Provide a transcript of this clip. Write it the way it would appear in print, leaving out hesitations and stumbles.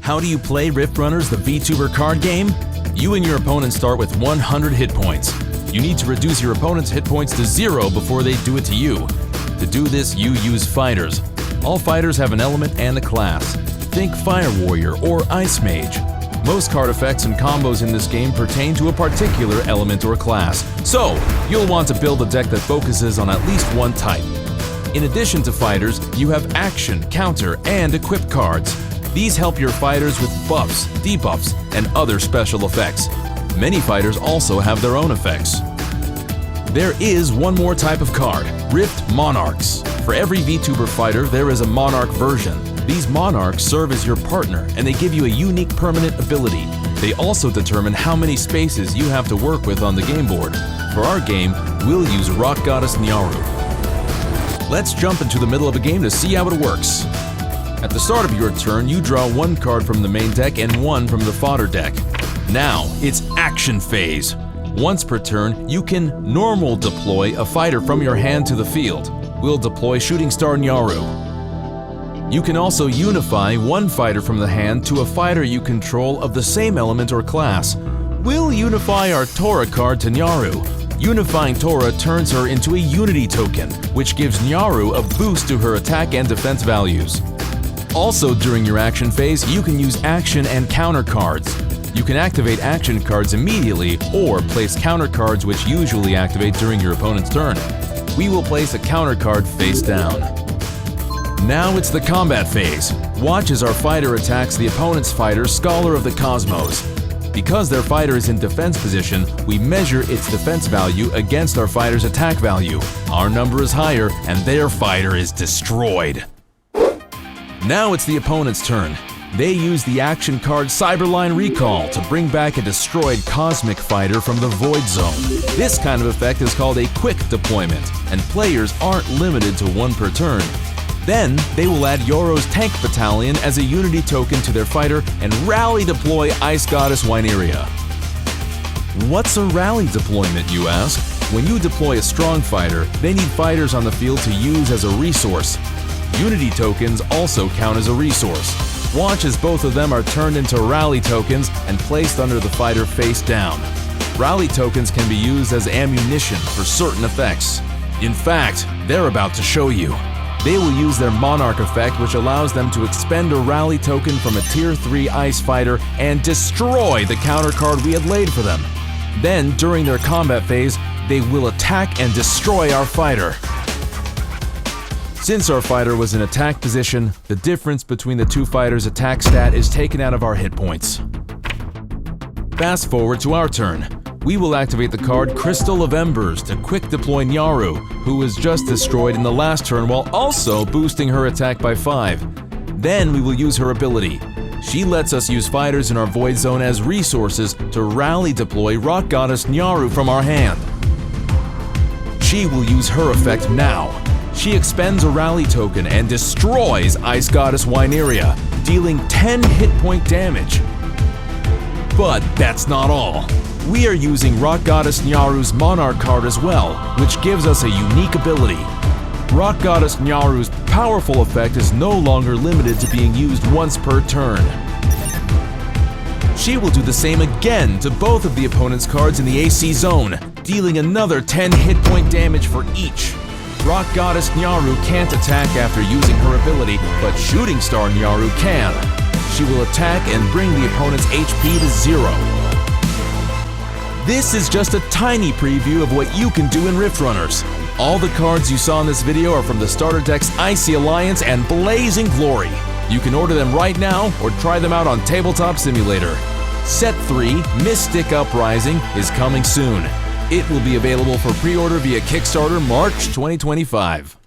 How do you play Rift Runners, the Vtuber card game? You and your opponent start with 100 hit points. You need to reduce your opponent's hit points to 0 before they do it to you. To do this, you use fighters. All fighters have an element and a class. Think Fire Warrior or Ice Mage. Most card effects and combos in this game pertain to a particular element or class, so you'll want to build a deck that focuses on at least one type. In addition to fighters, you have action, counter, and equip cards. These help your fighters with buffs, debuffs, and other special effects. Many fighters also have their own effects. There is one more type of card, Rift Monarchs. For every Vtuber fighter, there is a Monarch version. These Monarchs serve as your partner, and they give you a unique permanent ability. They also determine how many spaces you have to work with on the game board. For our game, we'll use Rock Goddess Nyaru. Let's jump into the middle of a game to see how it works. At the start of your turn, you draw one card from the main deck and one from the fodder deck. Now, it's action phase. Once per turn, you can normal deploy a fighter from your hand to the field. We'll deploy Shooting Star Nyaru. You can also unify one fighter from the hand to a fighter you control of the same element or class. We'll unify our Tora card to Nyaru. Unifying Tora turns her into a Unity token, which gives Nyaru a boost to her attack and defense values. Also during your action phase, you can use action and counter cards. You can activate action cards immediately or place counter cards which usually activate during your opponent's turn. We will place a counter card face down. Now it's the combat phase. Watch as our fighter attacks the opponent's fighter, Scholar of the Cosmos. Because their fighter is in defense position, we measure its defense value against our fighter's attack value. Our number is higher and their fighter is destroyed. Now it's the opponent's turn. They use the action card Cyberline Recall to bring back a destroyed cosmic fighter from the Void Zone. This kind of effect is called a quick deployment, and players aren't limited to one per turn. Then, they will add Yoro's Tank Battalion as a Unity token to their fighter and rally deploy Ice Goddess Wyneria. What's a rally deployment, you ask? When you deploy a strong fighter, they need fighters on the field to use as a resource. Unity tokens also count as a resource. Watch as both of them are turned into rally tokens and placed under the fighter face down. Rally tokens can be used as ammunition for certain effects. In fact, they're about to show you. They will use their Monarch effect, which allows them to expend a rally token from a Tier 3 Ice fighter and destroy the counter card we had laid for them. Then, during their combat phase, they will attack and destroy our fighter. Since our fighter was in attack position, the difference between the two fighters' attack stat is taken out of our hit points. Fast forward to our turn. We will activate the card Crystal of Embers to quick deploy Nyaru, who was just destroyed in the last turn while also boosting her attack by 5. Then we will use her ability. She lets us use fighters in our Void Zone as resources to rally deploy Rock Goddess Nyaru from our hand. She will use her effect now. She expends a rally token and destroys Ice Goddess Wyneria, dealing 10 hit point damage. But that's not all. We are using Rock Goddess Nyaru's Monarch card as well, which gives us a unique ability. Rock Goddess Nyaru's powerful effect is no longer limited to being used once per turn. She will do the same again to both of the opponent's cards in the AC zone, dealing another 10 hit point damage for each. Rock Goddess Nyaru can't attack after using her ability, but Shooting Star Nyaru can. She will attack and bring the opponent's HP to 0. This is just a tiny preview of what you can do in Rift Runners. All the cards you saw in this video are from the starter decks Icy Alliance and Blazing Glory. You can order them right now or try them out on Tabletop Simulator. Set 3, Mystic Uprising, is coming soon. It will be available for pre-order via Kickstarter March 2025.